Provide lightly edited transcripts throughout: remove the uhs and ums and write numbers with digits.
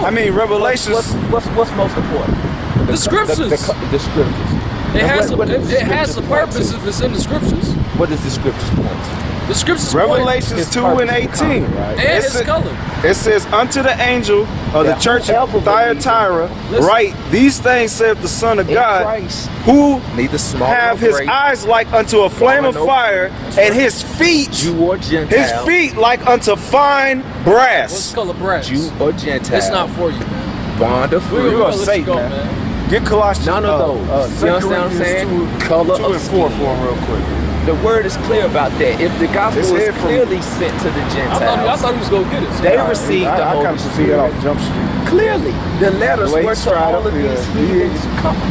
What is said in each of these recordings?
I mean, Revelations. What's most important? The scriptures. The scriptures. It has a purpose if it's in the scriptures. What does the scriptures point to? The scriptures Revelations 2 and 18. Right? And it's color. It says, unto the angel of the church of Thyatira, write, these things saith the Son of God, who have his eyes like unto a flame of fire, and his feet, Jew or Gentile, like unto fine brass. What's color brass? Jew or Gentile. It's not for you, man. Bond of free. We're We're gonna gonna say, let you go, man. Get Colossians. None of those. You understand what I'm saying? Color 2 of and 4 skin. for him real quick. The word is clear about that. If the gospel is clearly sent to the I Gentiles, thought he was gonna get it. they received the I Holy kind of see it off Spirit. Jump Street. Clearly, the letters The way were he to tried all up of here. these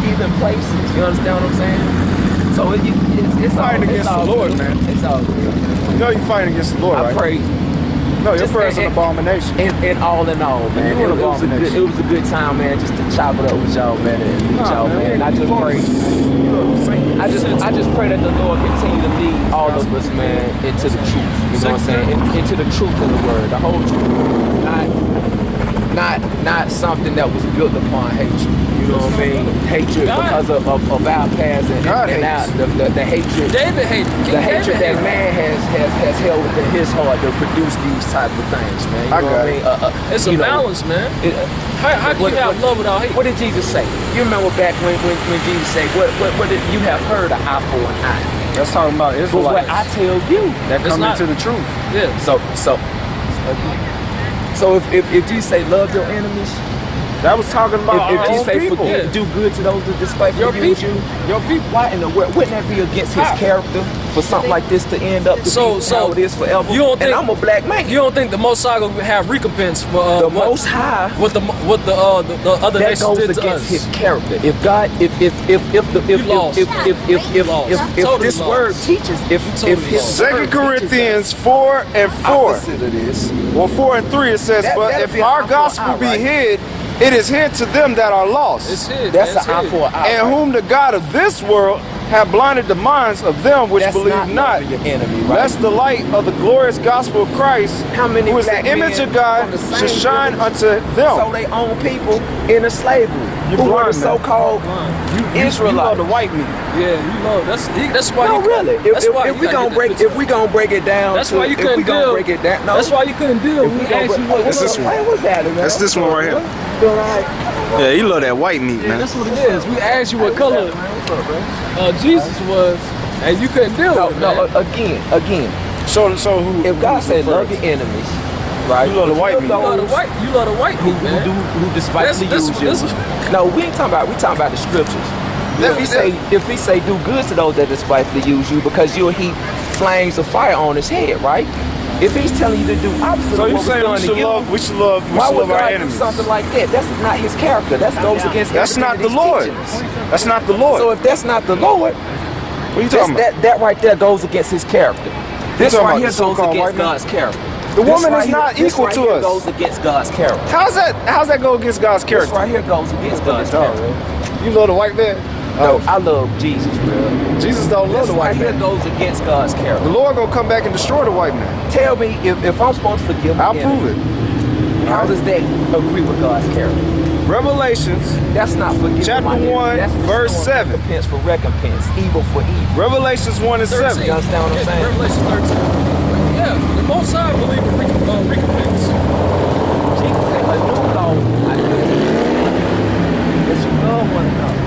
heathen places. You understand what I'm saying? So it's fighting against the Lord, good. man. It's all good. You know you're fighting against the Lord, I right? pray. No, your Just prayer's an abomination. And all in all, man, You an it was a good time, man, just to chop it up with y'all, man, and meet y'all, man. I just pray. I just pray that the Lord continue to lead all of us, man, into the truth. You know what I'm saying? Into the truth of the word, the whole truth. Not something that was built upon hatred. You know what I mean? Hatred because of our past and the hatred. David hated. The hatred that man has held within his heart to produce these type of things, man. You know what I mean? It's a balance, man. How can you have love without hate? What did Jesus say? You remember back when Jesus said, what did you have heard an eye for an eye? That's talking about But Israelites. what I tell you, that come into the truth. Yeah. So if Jesus say love your enemies, That was talking about if our Jesus own say people. forgive, do good to those that despitefully use you, Your people. why in the world wouldn't that be against his character for something like this to end up to be how it is forever? You don't think, and I'm a black man. You don't think the Most High gonna have recompense for the Most High? What the other That nations goes did to against us? his character. If God, if this word teaches, if his 2 Corinthians 4 and 4. opposite of this, Well, 4 and 3 it says, but that'll if be an our eye for gospel an eye, be right? hid, it is hid to them that are lost. It's hid. that's man, an eye it's for hid. an eye. And whom the God of this world have blinded the minds of them which That's believe not. loving your enemy, right? Lest the light of the glorious gospel of Christ, How many who is the black image men of God, from the same should shine village unto so them. they own people in a slavery. You who were blind, the man. so-called You Israelites. love the white meat. Yeah, you love. That's why. No, you really. That's why If we gonna break it down, That's why you couldn't if we gonna deal. break it down, no. That's why you couldn't deal. We asked you what. It's this one. What's that, man? That's this one right here. Feel like, Yeah, you love that white meat, Yeah, man. that's what it is. We asked you what color what's up, man? Jesus was, and you couldn't deal with it, man. No, again. So who? If God who's said the love first? your enemies, right? You love the white meat. You love the white who meat, man. who despitefully This- use you. this- No, we talking about the scriptures. If he say do good to those that despitefully use you, because you'll heap flames of fire on his head, right? If he's telling you to do opposite So of you what saying was done to you, we should love why would our God do enemies? something like that? That's not his character. That goes against That's everything not that the he's Lord. teaching us. That's not the Lord. So if that's not the Lord, What are you talking about? that right there goes against his character. This talking right about here the goes so-called against white man? God's character. The This woman right is here- not this equal right to here us. goes against God's character. How's that go against God's This character? right here goes against God's character. You love the white man? No, I love Jesus, bro. Jesus don't love This the right white here man. goes against God's The character. Lord gonna come back and destroy the white man. Tell me if I'm supposed to forgive my I'll prove it. enemy, how does that agree with God's character? Revelations, That's not forgiving Chapter my enemy. 1, That's verse restoring 7. Recompense for recompense, evil for evil. Revelations 1 and 7. You understand what I'm saying? Revelation 13. Yeah, the Most High believe in recompense. Jesus said, a new law I give you, that you love one another.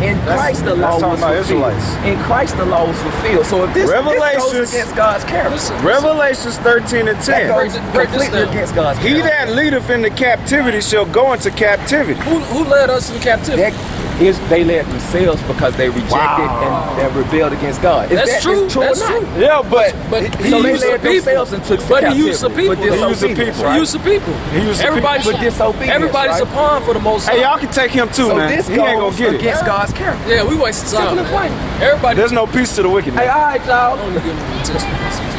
In Christ the law that's talking was about fulfilled. Israelites. In Christ the law was fulfilled. So if this Revelations- goes against God's character, Listen, Revelations 13 and that 10. goes break this completely down. against God's He character. that leadeth into captivity shall go into captivity. who led us in captivity? That is, they led themselves because they rejected and rebelled against God. Is That's that true. is true That's or not? true. Yeah, but But he So they used the led people. themselves and took But he captivity used the people. for He used the disobedience, people. He right? used the people. He used the Everybody's people for disobedience, Everybody's right? a pawn for the Most High. hey, y'all can take him too, So man. this He ain't gonna goes get it. against God's character. Yeah, we wasted time. Simple and Man. plain. Everybody. There's no peace to the wicked. Hey, Man. all right, y'all. Only give me attention.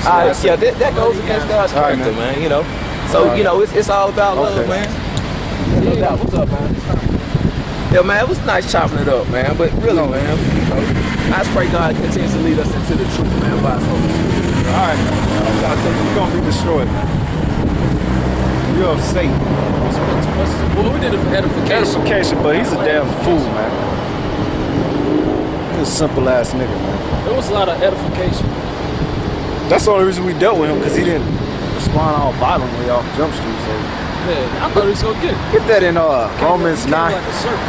All right, yeah, that goes against God's All right, character, man. man. You know, so you know, it's all about love, Okay. man. No doubt. What's up, man? Yeah, man, it was nice chopping it up, man. But really, man, you know, I just pray God continues to lead us into the truth, man. By His Holy Spirit. All right, I think you're gonna be destroyed, man. You're of Satan. What we did it for edification. Edification, but he's a damn fool, man. He's a simple ass nigga, man. There was a lot of edification. That's the only reason we dealt with him, because he didn't respond all violently off Jump Street. So Yeah, I thought he was gonna get it. get that in Romans 9. Like a serpent.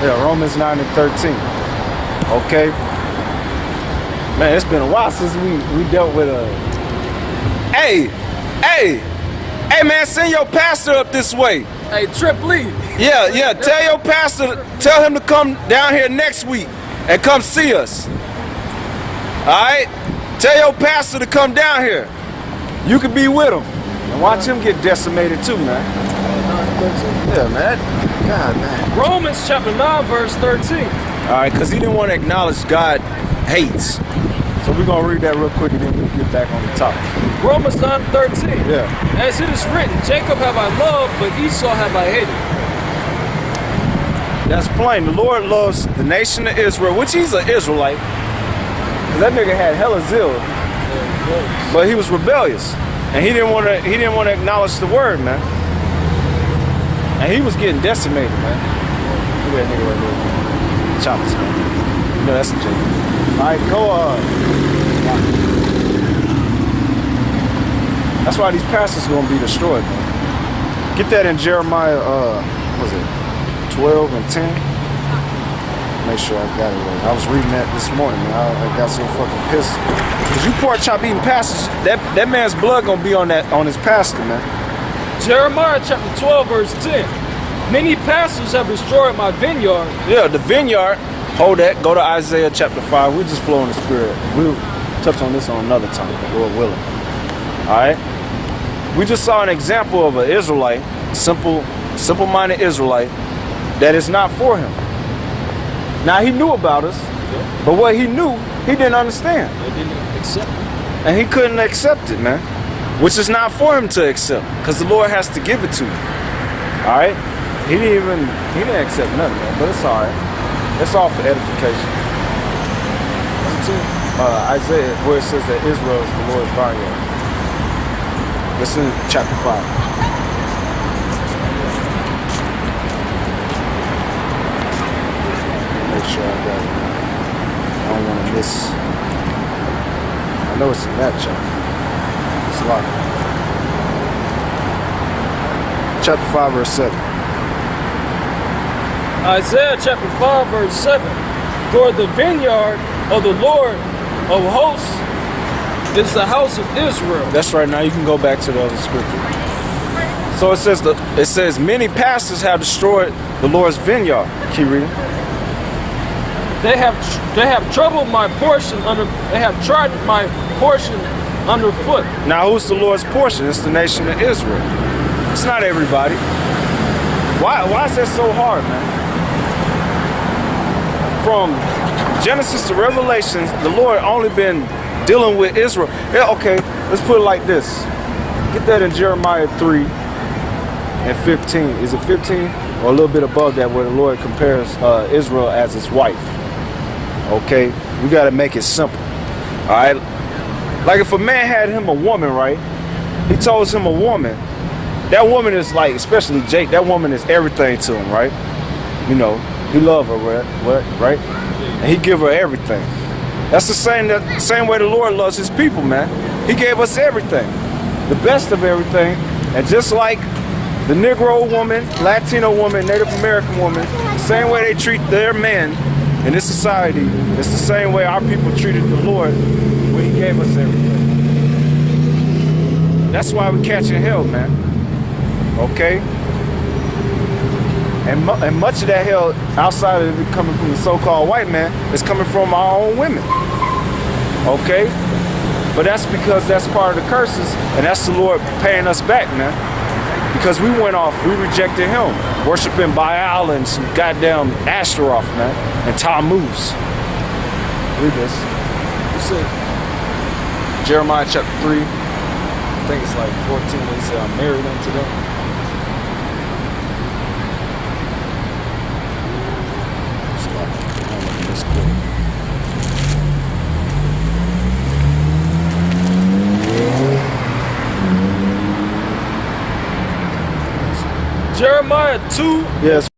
Yeah, Romans 9 and 13. Okay. Man, it's been a while since we dealt with Hey, man, send your pastor up this way. Hey, Trip Lee. Yeah, tell your pastor, tell him to come down here next week and come see us. Alright? Tell your pastor to come down here. You could be with him. And watch him get decimated too, man. Yeah, man. God, man. Romans chapter 9, verse 13. Alright, because he didn't want to acknowledge God hates. So we're going to read that real quick and then we'll get back on the topic. Romans 9:13. Yeah. As it is written, Jacob have I loved, but Esau have I hated. That's plain. The Lord loves the nation of Israel, which he's an Israelite. 'Cause that nigga had hella zeal, but he was rebellious. And he didn't want to acknowledge the word, man. And he was getting decimated, man. Look at that nigga right there. Choppers, man. You know that's a Jacob. Alright, go That's why these pastors gonna be destroyed, man. Get that in Jeremiah, what was it, 12 and 10? Make sure I got it right. I was reading that this morning, man. I got so fucking pissed. Cause you pork chop eating pastors, that man's blood gonna be on his pastor, man. Jeremiah chapter 12, verse 10. Many pastors have destroyed my vineyard. Yeah, the vineyard. Hold that. Go to Isaiah chapter 5. We just flow in the spirit. We'll touch on this on another time, Lord willing. All right. We just saw an example of an Israelite, simple-minded Israelite, that is not for him. Now he knew about us, but what he knew, he didn't understand. They didn't accept it. And he couldn't accept it, man. Which is not for him to accept, because the Lord has to give it to him. All right? He didn't accept nothing, man, but it's all right. It's all for edification. Isaiah, where it says that Israel is the Lord's vineyard. This is chapter 5. Make sure I got it. I don't want to miss. I know it's in that chapter. It's a lot. Chapter 5, verse 7. Isaiah chapter 5, verse 7. For the vineyard of the Lord of hosts is the house of Israel. That's right. Now you can go back to the other scripture. So it says many pastors have destroyed the Lord's vineyard. Keep reading. They have troubled my portion under. They have trodden my portion underfoot. Now who's the Lord's portion? It's the nation of Israel. It's not everybody. Why is that so hard, man? From Genesis to Revelation, the Lord only been dealing with Israel. Yeah, okay, let's put it like this. Get that in Jeremiah 3 and 15. Is it 15? Or a little bit above that, where the Lord compares Israel as his wife. Okay, we got to make it simple. All right, like if a man had him a woman, right? He chose him a woman. That woman is like, especially Jake, that woman is everything to him, right? You know, he love her, right? And he give her everything. That's the same way the Lord loves his people, man. He gave us everything, the best of everything. And just like the Negro woman, Latino woman, Native American woman, the same way they treat their men in this society, it's the same way our people treated the Lord when he gave us everything. That's why we're catching hell, man. Okay? And much of that hell, outside of it coming from the so-called white man, is coming from our own women. Okay? But that's because that's part of the curses, and that's the Lord paying us back, man. Because we went off, we rejected him, worshiping Baal and some goddamn Ashtaroth, man, and Tammuz. Read this. You said Jeremiah chapter 3, I think it's like 14, he said, I'm married unto them. Jeremiah Jeremiah 2. Yes.